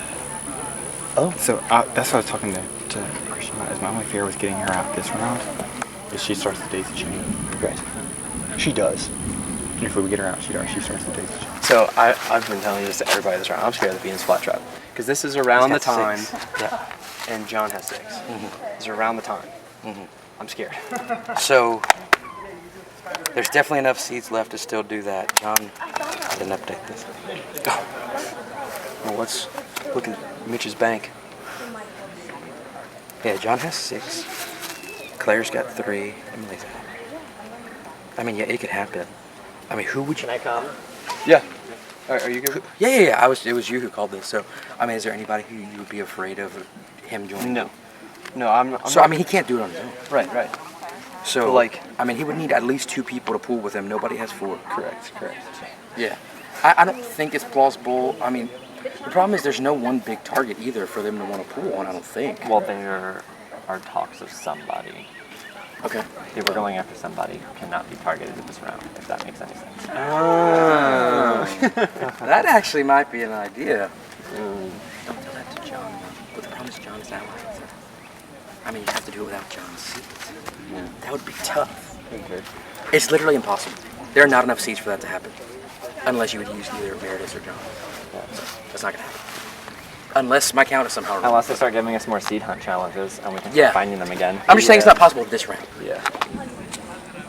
Speaker 15: Oh.
Speaker 14: So that's what I was talking to Christian about. Is my only fear with getting her out this round is she starts the daisy chain.
Speaker 15: Right. She does.
Speaker 14: If we get her out, she starts to take the shot.
Speaker 15: So I've been telling this to everybody that's around. I'm scared of the Venus flytrap because this is around the
Speaker 3: He's got
Speaker 15: time,
Speaker 3: 6. Yeah.
Speaker 15: and John has 6. It's around the time. I'm scared.
Speaker 3: So there's definitely enough seats left to still do that. John, I didn't update this.
Speaker 15: Well, let's look at Mitch's bank.
Speaker 3: Yeah, John has 6. Claire's got 3. Emily's out. I mean, yeah, it could happen. I mean, who would you?
Speaker 12: Can I come?
Speaker 15: Yeah. Are you good?
Speaker 3: Yeah. It was you who called this. So, I mean, is there anybody who you would be afraid of him joining?
Speaker 15: No. No, I'm
Speaker 3: so,
Speaker 15: not.
Speaker 3: I mean, he can't do it on his own.
Speaker 15: Right.
Speaker 3: So,
Speaker 15: But, like,
Speaker 3: I mean, he would need at least 2 people to pool with him. Nobody has 4.
Speaker 15: Correct.
Speaker 3: Yeah. I don't think it's plausible. I mean, the problem is there's no one big target either for them to want to pool on, I don't think.
Speaker 12: Well, there are talks of somebody.
Speaker 3: Okay.
Speaker 12: If we're going after somebody who cannot be targeted in this round, if that makes any sense.
Speaker 3: That actually might be an idea. Don't tell that to John. But the problem is John's ally. I mean, you have to do it without John's seats. Yeah. That would be tough.
Speaker 12: Okay.
Speaker 3: It's literally impossible. There are not enough seats for that to happen. Unless you would use either Meredith or John. So, that's not going to happen. Unless my count is somehow wrong.
Speaker 12: Unless they start giving us more seed hunt challenges and we can
Speaker 3: Yeah.
Speaker 12: start finding them again.
Speaker 3: I'm just saying it's not possible this round.
Speaker 12: Yeah.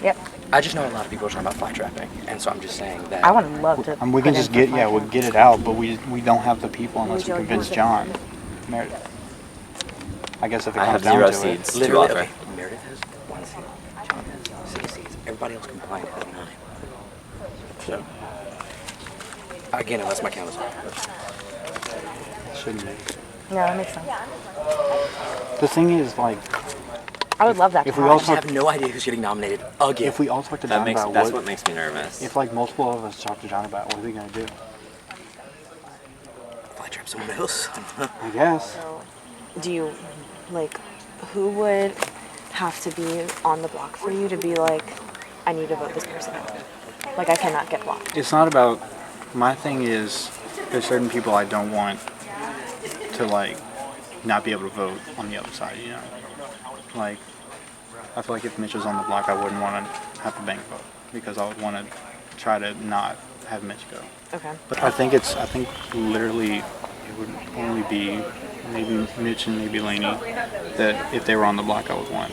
Speaker 10: Yep.
Speaker 3: I just know a lot of people are talking about fly trapping, and so I'm just saying that.
Speaker 10: I would love to.
Speaker 11: We can
Speaker 10: put
Speaker 11: just
Speaker 10: in
Speaker 11: get
Speaker 10: for
Speaker 11: we'll get it out, but we don't have the people unless we
Speaker 10: Would you
Speaker 11: convince
Speaker 10: like
Speaker 11: John. Meredith. I guess if it
Speaker 12: I
Speaker 11: comes
Speaker 12: have
Speaker 11: down
Speaker 12: 0
Speaker 11: to it.
Speaker 12: seeds to
Speaker 3: Literally,
Speaker 12: offer.
Speaker 3: okay. Meredith has 1 seat. John has 6 seats. Everybody else combined has 9. So, again, unless my count is off.
Speaker 11: Shouldn't be.
Speaker 10: No, that makes sense.
Speaker 11: The thing is, like,
Speaker 10: I would love that.
Speaker 11: if
Speaker 10: to
Speaker 11: we
Speaker 3: I
Speaker 11: all
Speaker 3: just
Speaker 11: talk,
Speaker 3: have no idea who's getting nominated again.
Speaker 11: if we all talk to John about
Speaker 12: That's what makes me nervous.
Speaker 11: if like multiple of us talk to John about what are we gonna do?
Speaker 3: Fly trap someone else.
Speaker 11: I guess.
Speaker 13: Do you, like, who would have to be on the block for you to be like, I need to vote this person out? Like, I cannot get blocked.
Speaker 11: It's not about. My thing is, there's certain people I don't want to like not be able to vote on the other side. You know, like I feel like if Mitch was on the block, I wouldn't want to have the bank vote because I would want to try to not have Mitch go.
Speaker 13: Okay.
Speaker 11: But I think literally it would only be maybe Mitch and maybe Lainey that if they were on the block, I would want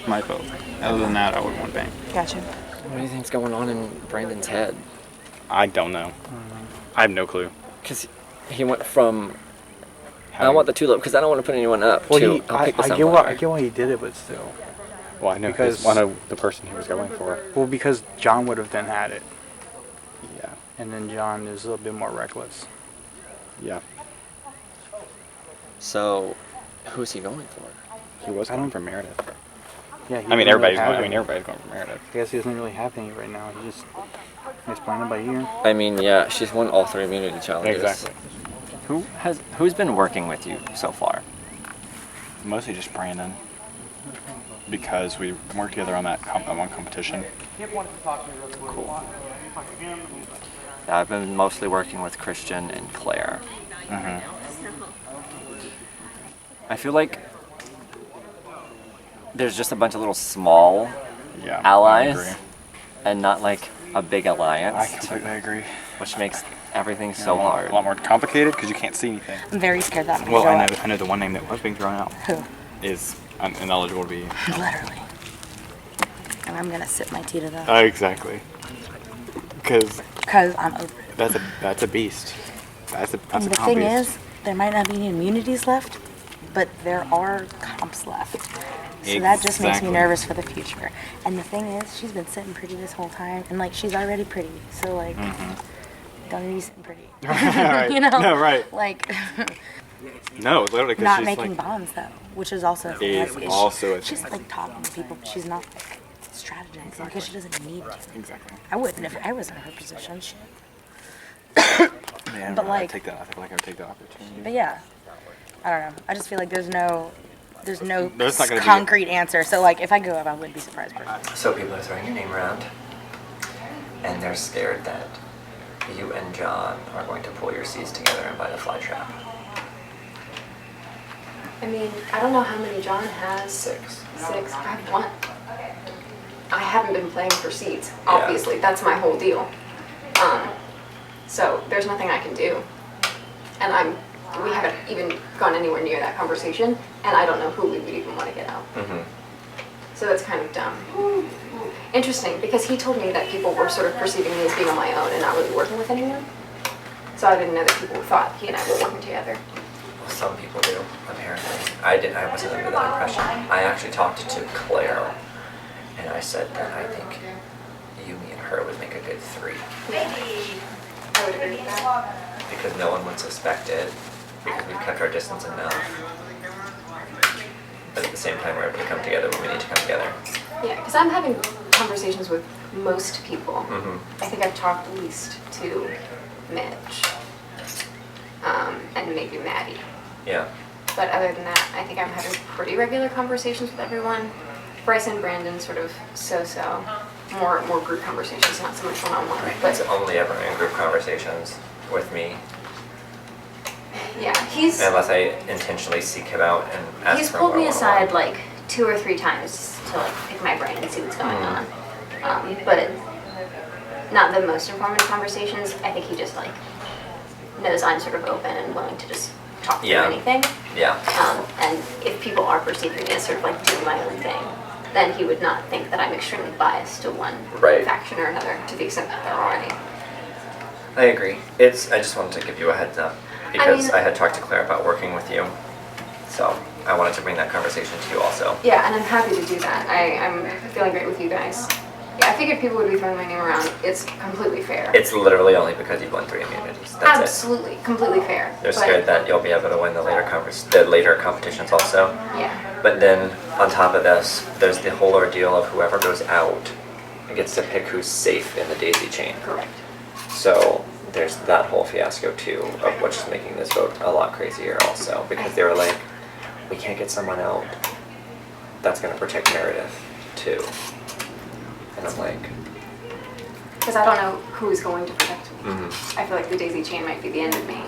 Speaker 11: my vote. Other than that, I would want bank.
Speaker 13: Gotcha.
Speaker 12: What do you think's going on in Brandon's head?
Speaker 14: I don't know. I have no clue.
Speaker 12: Because he went from, I want the tulip because I don't want to put anyone up,
Speaker 11: Well,
Speaker 12: to, I'll pick the
Speaker 11: I
Speaker 12: sunflower.
Speaker 11: get why he did it, but still.
Speaker 14: Well, I know
Speaker 11: Because-
Speaker 14: I know the person he was going for.
Speaker 11: Well, because John would have then had it,
Speaker 14: Yeah.
Speaker 11: and then John is a little bit more reckless.
Speaker 14: Yeah.
Speaker 12: So, who's he going for?
Speaker 14: He was going for Meredith.
Speaker 11: Yeah, he
Speaker 14: I mean,
Speaker 11: doesn't really
Speaker 14: everybody's
Speaker 11: have
Speaker 14: going. I mean,
Speaker 11: any.
Speaker 14: everybody's going for Meredith.
Speaker 11: I guess he doesn't really have any right now. He's playing it by ear.
Speaker 12: I mean, yeah, she's won all 3 immunity challenges.
Speaker 14: Exactly.
Speaker 12: Who's been working with you so far?
Speaker 14: Mostly just Brandon, because we worked together on that one competition.
Speaker 12: Cool. Yeah, I've been mostly working with Christian and Claire. I feel like there's just a bunch of little small
Speaker 14: Yeah,
Speaker 12: allies,
Speaker 14: I agree.
Speaker 12: and not like a big alliance.
Speaker 14: I completely agree.
Speaker 12: Which makes everything
Speaker 14: Yeah,
Speaker 12: so hard.
Speaker 14: A lot more complicated because you can't see anything.
Speaker 10: I'm very scared that I'm
Speaker 14: Well,
Speaker 10: gonna
Speaker 14: I
Speaker 10: go
Speaker 14: know. I know the one name that was being thrown out.
Speaker 10: Who?
Speaker 14: Is ineligible to be.
Speaker 10: Literally. And I'm gonna sip my tea to that.
Speaker 14: Exactly. Because
Speaker 10: I'm over it.
Speaker 14: that's a beast. That's a
Speaker 10: And the
Speaker 14: comp
Speaker 10: thing
Speaker 14: beast.
Speaker 10: is, there might not be any immunities left, but there are comps left. So that just makes me
Speaker 14: Exactly.
Speaker 10: nervous for the future. And the thing is, she's been sitting pretty this whole time, and like she's already pretty. So like, don't need to be sitting pretty.
Speaker 14: Right.
Speaker 10: You know?
Speaker 14: No, right.
Speaker 10: Like,
Speaker 14: No, literally, because
Speaker 10: not
Speaker 14: she's
Speaker 10: making
Speaker 14: like,
Speaker 10: bonds though, which is also a thing.
Speaker 14: Is also a
Speaker 10: she's
Speaker 14: thing.
Speaker 10: like talking to people, but she's not like strategizing because she doesn't need to.
Speaker 14: Exactly.
Speaker 10: I wouldn't if I was in her position. Shit.
Speaker 14: Man,
Speaker 10: But, like-
Speaker 14: I feel like I would take the opportunity.
Speaker 10: But yeah, I don't know. I just feel like there's no
Speaker 14: There's not gonna be-
Speaker 10: concrete answer. So like, if I go up, I wouldn't be surprised. Personally.
Speaker 12: So people are throwing your name around, and they're scared that you and John are going to pull your seeds together and buy the fly trap.
Speaker 2: I mean, I don't know how many John has.
Speaker 12: 6.
Speaker 2: 6. I have 1. I haven't been playing for seeds, obviously. That's my whole deal. So there's nothing I can do. And we haven't even gone anywhere near that conversation, and I don't know who we would even want to get out. So that's kind of dumb. Interesting, because he told me that people were sort of perceiving me as being on my own and not really working with anyone. So I didn't know that people thought he and I were working together.
Speaker 12: Well, some people do, apparently. I wasn't under that impression. I actually talked to Claire, and I said that I think you, me, and her would make a good 3.
Speaker 2: I would agree with that.
Speaker 12: Because no one would suspect it, because we've kept our distance enough. But at the same time, we're able to come together when we need to come together.
Speaker 2: Yeah, because I'm having conversations with most people.
Speaker 12: Mm-hmm.
Speaker 2: I think I've talked at least to Mitch, and maybe Maddie.
Speaker 12: Yeah.
Speaker 2: But other than that, I think I'm having pretty regular conversations with everyone. Bryce and Brandon sort of so-so. More group conversations, not so much one-on-one.
Speaker 12: But it's only ever in group conversations with me.
Speaker 2: Yeah,
Speaker 12: unless I intentionally seek him out and ask
Speaker 2: he's
Speaker 12: for
Speaker 2: pulled me
Speaker 12: one-on-one.
Speaker 2: aside like 2 or 3 times to like pick my brain and see what's going on. But not the most informative conversations. I think he just like knows I'm sort of open and willing to just talk through anything.
Speaker 12: Yeah.
Speaker 2: And if people are perceiving me as sort of like doing my own thing, then he would not think that I'm extremely biased to one faction or another, to the extent that there are any.
Speaker 12: I agree. I just wanted to give you a heads up because I had talked to Claire about working with you, so I wanted to bring that conversation to you also.
Speaker 2: Yeah, and I'm happy to do that. I'm feeling great with you guys. Yeah, I figured people would be throwing my name around. It's completely fair.
Speaker 12: It's literally only because you've won 3 immunities. That's
Speaker 2: Absolutely, completely fair.
Speaker 12: They're scared that you'll be able to win the later competitions also.
Speaker 2: Yeah.
Speaker 12: But then on top of this, there's the whole ordeal of whoever goes out gets to pick who's safe in the daisy chain.
Speaker 2: Correct.
Speaker 12: So there's that whole fiasco too, of what's making this vote a lot crazier also, because they were like, we can't get someone out that's going to protect Meredith too. And I'm like,
Speaker 2: Because I don't know who's going to protect me. I feel like the daisy chain might be the end of me,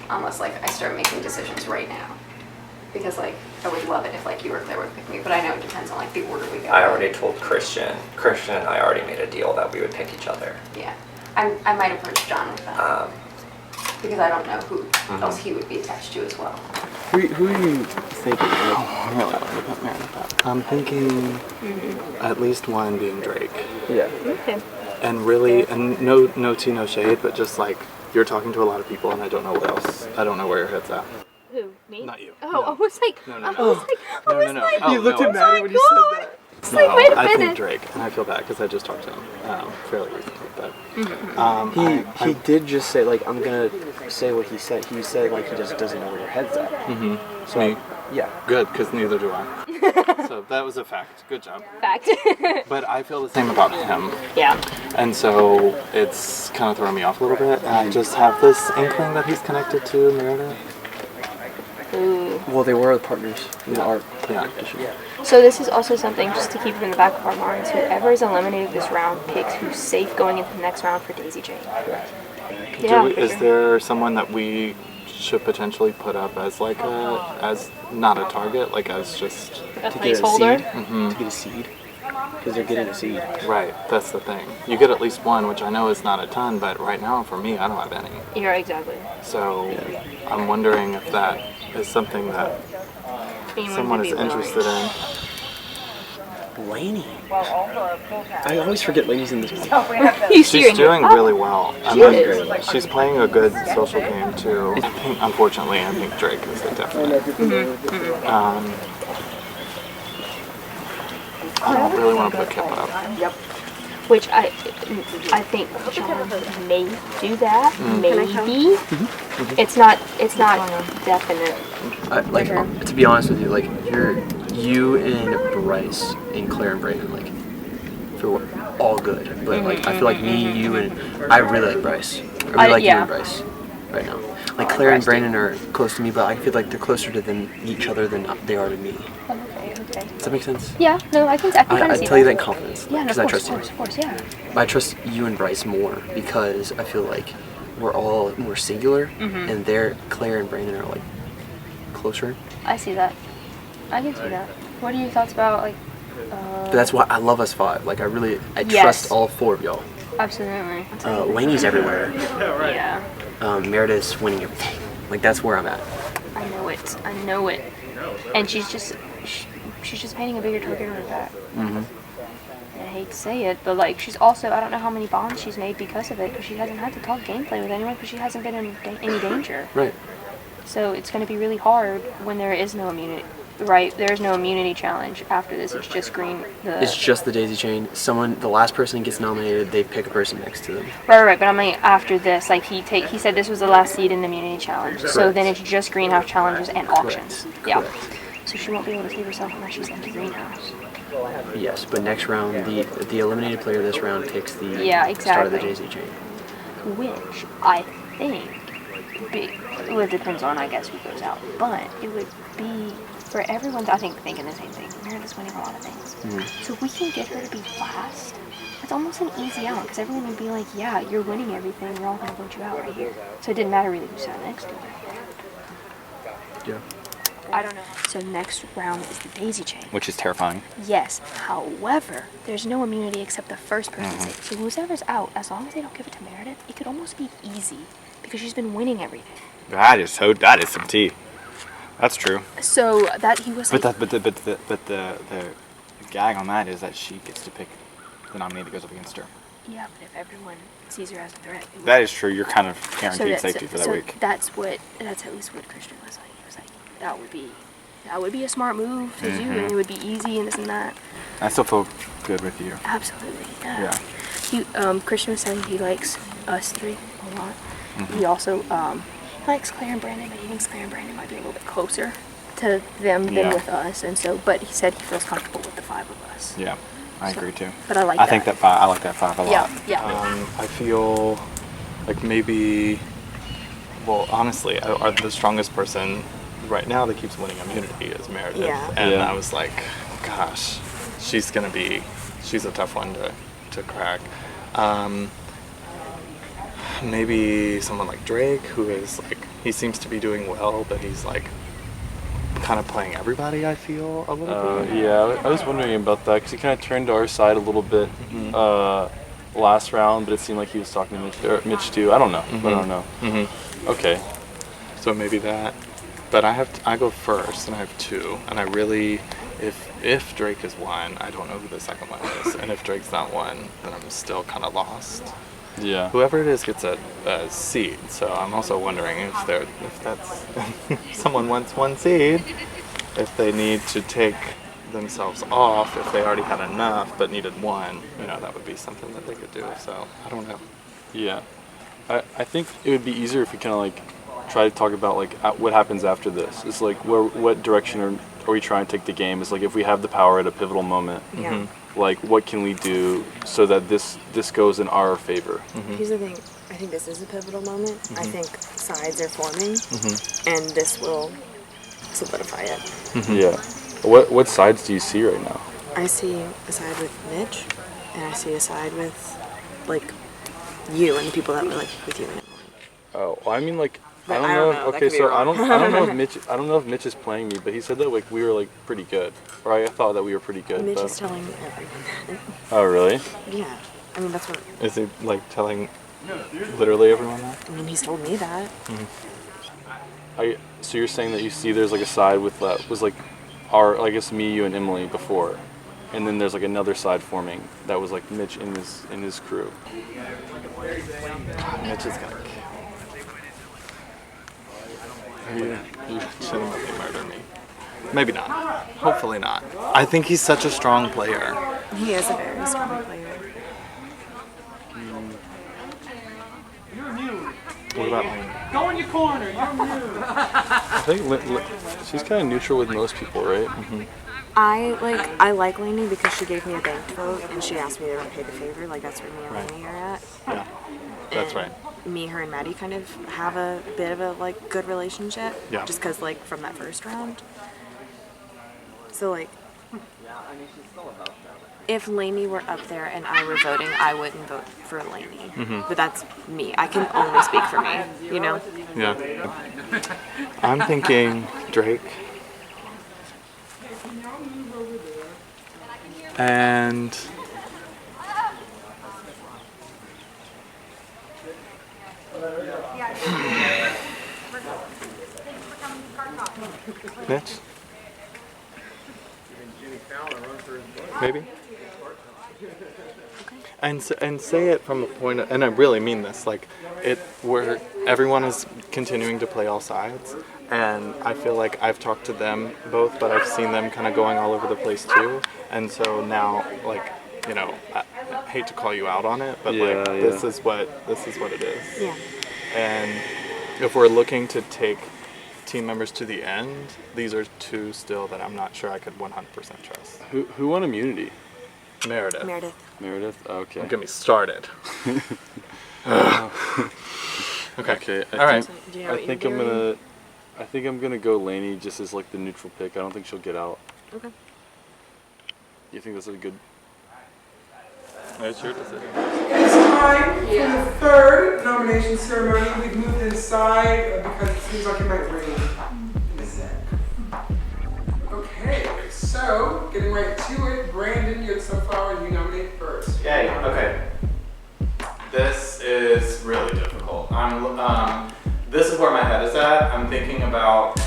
Speaker 2: unless like I start making decisions right now. Because like I would love it if like you or Claire would pick me, but I know it depends on like the order we go.
Speaker 12: I already told Christian and I already made a deal that we would pick each other.
Speaker 2: Yeah, I might approach John with that. Because I don't know who else he would be attached to as well.
Speaker 15: Who are you thinking? I'm really worried about Meredith. I'm thinking at least one being Drake. Yeah.
Speaker 16: Okay.
Speaker 15: And really, and no tea, no shade, but just like you're talking to a lot of people, and I don't know what else. I don't know where your head's at.
Speaker 16: Who? Me?
Speaker 15: Not you.
Speaker 16: Oh, I was like,
Speaker 15: No.
Speaker 16: I was like,
Speaker 15: Oh,
Speaker 16: you looked at
Speaker 15: Maddie
Speaker 16: when you said that. It's like, wait a
Speaker 15: I
Speaker 16: minute.
Speaker 15: think Drake, and I feel bad because I just talked to him fairly recently. But
Speaker 9: He did just say, like, I'm gonna say what he said. He said, like, he just doesn't know where your head's at.
Speaker 15: So me?
Speaker 9: Yeah.
Speaker 15: Good, because neither do I. So that was a fact. Good job.
Speaker 16: Fact.
Speaker 15: But I feel the same about him.
Speaker 16: Yeah.
Speaker 15: And so it's kind of throwing me off a little bit. And I just have this inkling that he's connected to Meredith.
Speaker 16: Ooh.
Speaker 9: Well, they were partners in the art competition.
Speaker 16: So this is also something just to keep in the back of our minds. Whoever is eliminated this round picks who's safe going into the next round for Daisy Chain. Yeah.
Speaker 15: Is there someone that we should potentially put up as like as not a target, like as just
Speaker 16: A placeholder?
Speaker 15: To
Speaker 9: get a seed. Because they're getting a seed.
Speaker 15: Right, that's the thing. You get at least one, which I know is not a ton, but right now for me, I don't have any.
Speaker 16: Yeah, exactly.
Speaker 15: So I'm wondering if that is something that someone is interested in.
Speaker 9: Lainey. I always forget Lainey's in this movie.
Speaker 15: She's doing really well.
Speaker 9: She is.
Speaker 15: She's playing a good social game too. I think, unfortunately, I think Drake is the definite. I don't really want to put Kip up.
Speaker 16: Which I think John may do that. Maybe. It's not definite.
Speaker 9: To be honest with you, like you and Bryce and Claire and Brandon, like feel all good. But like I feel like me, you, and I really like Bryce. I really like you and Bryce right now. Like Claire and Brandon are close to me, but I feel like they're closer to each other than they are to me.
Speaker 16: Okay.
Speaker 9: Does that make sense?
Speaker 16: Yeah, no, I can kind of
Speaker 9: I
Speaker 16: see
Speaker 9: tell you that in confidence.
Speaker 16: Yeah,
Speaker 9: because
Speaker 16: no,
Speaker 9: I
Speaker 16: of
Speaker 9: trust you.
Speaker 16: course, yeah.
Speaker 9: I trust you and Bryce more because I feel like we're all more singular, and Claire and Brandon are like closer.
Speaker 16: I see that. I can see that. What are your thoughts about like?
Speaker 9: But that's why I love us 5. Like I
Speaker 16: Yes.
Speaker 9: trust all 4 of y'all.
Speaker 2: Absolutely.
Speaker 9: Laney's everywhere.
Speaker 2: Yeah.
Speaker 9: Meredith's winning everything. Like, that's where I'm at.
Speaker 2: I know it. And she's just painting a bigger target on her back.
Speaker 9: Mm-hmm.
Speaker 2: I hate to say it, but like she's also, I don't know how many bonds she's made because of it, because she hasn't had to talk gameplay with anyone because she hasn't been in any danger.
Speaker 9: Right.
Speaker 2: So it's going to be really hard when there is no immunity. Right, there's no immunity challenge after this. It's just green.
Speaker 9: It's just the daisy chain. The last person gets nominated, they pick a person next to them.
Speaker 2: Right. But I mean, after this, like he said, this was the last seed in the immunity challenge.
Speaker 9: Correct.
Speaker 2: So then it's just greenhouse challenges and auctions.
Speaker 9: Correct.
Speaker 2: Yeah.
Speaker 9: Correct.
Speaker 2: So she won't be able to save herself unless she's in the greenhouse.
Speaker 9: Yes, but next round, the eliminated player this round picks the start of the daisy chain.
Speaker 2: Which I think, well, it depends on, I guess, who goes out. But it would be for everyone, I think, thinking the same thing. Meredith's winning a lot of things.
Speaker 9: Mm.
Speaker 2: So if we can get her to be last, it's almost an easy out because everyone would be like, yeah, you're winning everything. We're all going to vote you out right here. So it didn't matter really who sat next to her.
Speaker 9: Yeah.
Speaker 2: I don't know. So next round is the daisy chain.
Speaker 14: Which is terrifying.
Speaker 2: Yes. However, there's no immunity except the first person saved. So whoever's out, as long as they don't give it to Meredith, it could almost be easy because she's been winning everything.
Speaker 6: That is some tea. That's true.
Speaker 2: So that he was.
Speaker 6: But the gag on that is that she gets to pick the nominee that goes up against her.
Speaker 2: Yeah, but if everyone sees her as a threat.
Speaker 6: That is true. You're kind of guaranteed safety for that
Speaker 2: so
Speaker 6: week.
Speaker 2: That's at least what Christian was like. He was like, that would be a smart move to do, and it would be easy and this and that.
Speaker 6: I still feel good with you.
Speaker 2: Absolutely.
Speaker 6: Yeah.
Speaker 2: He Christian was saying he likes us three a lot. He also likes Claire and Brandon, but he thinks Claire and Brandon might be a little bit closer to them than with us, and so. But he said he feels comfortable with the five of us.
Speaker 6: Yeah, I agree too.
Speaker 2: But I like.
Speaker 6: I think that I like that five a lot.
Speaker 2: Yeah.
Speaker 6: I feel like maybe. Well, honestly, the strongest person right now that keeps winning immunity is Meredith.
Speaker 13: Yeah.
Speaker 6: And I was like, gosh, she's a tough one to crack. Maybe someone like Drake, who is like, he seems to be doing well, but he's like kind of playing everybody, I feel, a little bit.
Speaker 5: Yeah, I was wondering about that because he kind of turned to our side a little bit last round, but it seemed like he was talking to Mitch too. I don't know. I don't know. Okay.
Speaker 6: So maybe that. But I go first, and I have two, and I really, if Drake is one, I don't know who the second one is, and if Drake's not one, then I'm still kind of lost.
Speaker 5: Yeah.
Speaker 6: Whoever it is gets a seed, so I'm also wondering if that's someone wants one seed, if they need to take themselves off, if they already had enough but needed one, that would be something that they could do. So I don't know.
Speaker 5: Yeah. I think it would be easier if we kind of like try to talk about like what happens after this. It's like what direction are we trying to take the game? It's like if we have the power at a pivotal moment, like what can we do so that this goes in our favor?
Speaker 13: Here's the thing. I think this is a pivotal moment. I think sides are forming, and this will solidify it.
Speaker 5: Yeah. What sides do you see right now?
Speaker 13: I see a side with Mitch, and I see a side with like you and the people that were like with you.
Speaker 5: Oh, well, I mean like.
Speaker 13: But
Speaker 5: I don't know. Okay, so I don't know if Mitch. I don't know if Mitch is playing me, but he said that like we were like pretty good, or I thought that we were pretty good.
Speaker 13: Mitch is telling everyone that.
Speaker 5: Oh really?
Speaker 13: Yeah, I mean that's what.
Speaker 6: Is he like telling literally everyone that?
Speaker 13: I mean he's told me that.
Speaker 5: So you're saying that you see there's like a side with that was like I guess me, you, and Emily before, and then there's like another side forming that was like Mitch in his crew.
Speaker 6: Mitch is gonna. You shouldn't murder me. Maybe not. Hopefully not. I think he's such a strong player.
Speaker 13: He is a very strong player.
Speaker 6: What about Lane?
Speaker 7: Go in your corner. You're mute.
Speaker 5: I think she's kind of neutral with most people, right?
Speaker 13: I like Lainey because she gave me a banked vote and she asked me to repay the favor. Like that's where me and Lainey are at.
Speaker 6: Yeah, that's right.
Speaker 13: Me, her, and Maddie kind of have a bit of a like good relationship.
Speaker 6: Yeah.
Speaker 13: Just because like from that first round. So like, if Lainey were up there and I were voting, I wouldn't vote for Lainey. But that's me. I can only speak for me. You know.
Speaker 6: Yeah. I'm thinking Drake. And Mitch? Maybe? And say it from a point of, and I really mean this, like where everyone is continuing to play all sides, and I feel like I've talked to them both, but I've seen them kind of going all over the place too, and so now, like, you know, I hate to call you out on it, but this is what it is.
Speaker 13: Yeah.
Speaker 6: And if we're looking to take team members to the end, these are two still that I'm not sure I could 100% trust.
Speaker 5: Who won immunity?
Speaker 6: Meredith.
Speaker 5: Meredith? Okay.
Speaker 6: Don't get me started. Okay.
Speaker 5: All
Speaker 6: right.
Speaker 5: I think I'm gonna go Lainey just as like the neutral pick. I don't think she'll get out.
Speaker 13: Okay.
Speaker 5: You think that's a good?
Speaker 6: It's your decision.
Speaker 1: It's time for the third nomination ceremony. We've moved inside because it seems like it might rain in a sec. Okay, so getting right to it, Brandon, you're the sunflower, you nominate first.
Speaker 6: Yay, okay. This is really difficult. This is where my head is at. I'm thinking about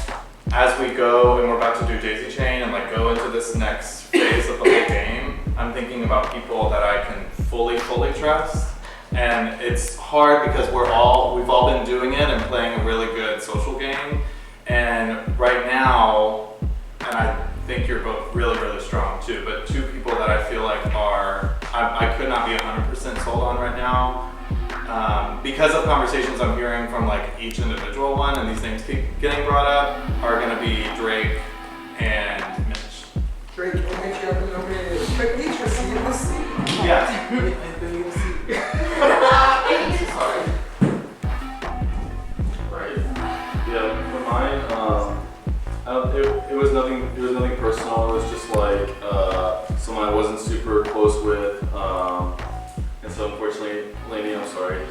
Speaker 6: as we go and we're about to do daisy chain and like go into this next phase of the whole game, I'm thinking about people that I can fully trust. And it's hard because we've all been doing it and playing a really good social game. And right now, and I think you're both really strong too, but two people that I feel like I could not be 100% sold on right now. Because of conversations I'm hearing from like each individual one, and these names keep getting brought up, are going to be Drake and Mitch.
Speaker 1: Drake and Mitch, you have been nominated. But each receive the seat.
Speaker 6: Yes.
Speaker 1: Sorry.
Speaker 5: Right. Yeah. For mine, it was nothing. It was nothing personal. It was just like someone I wasn't super close with, and so unfortunately, Lainey, I'm sorry.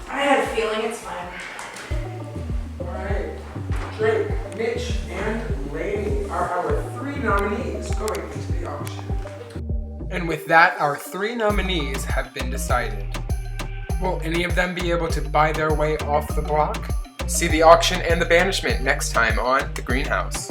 Speaker 10: I had a feeling. It's fine.
Speaker 1: Alright. Drake, Mitch, and Lainey are our three nominees going into the auction. And with that, our three nominees have been decided. Will any of them be able to buy their way off the block? See the auction and the banishment next time on The Greenhouse.